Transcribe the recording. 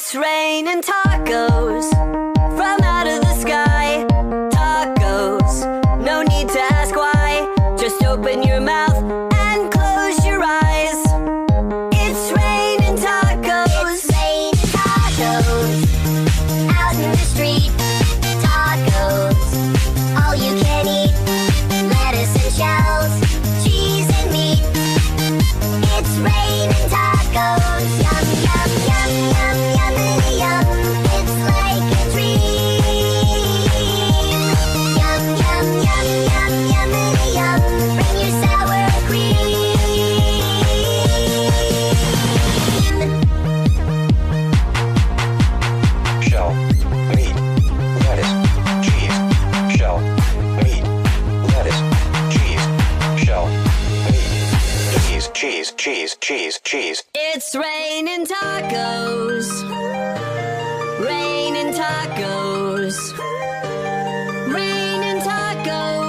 It's raining tacos from out of the sky. Tacos, no need to ask why. Just open your mouth and close your eyes. It's raining tacos. It's raining tacos out in the street. Tacos, all you can eat. Lettuce and shells, cheese and meat. It's raining tacos. Yum, yum, yum, yum, yummity yum. It's like a dream. Yum, yum, yum, yum, yummity yum. Bring your sour cream. Shell, meat, lettuce, cheese. Shell, meat, lettuce, cheese. Shell, meat, cheese, cheese, cheese, cheese. It's raining tacos. Raining tacos. Raining tacos.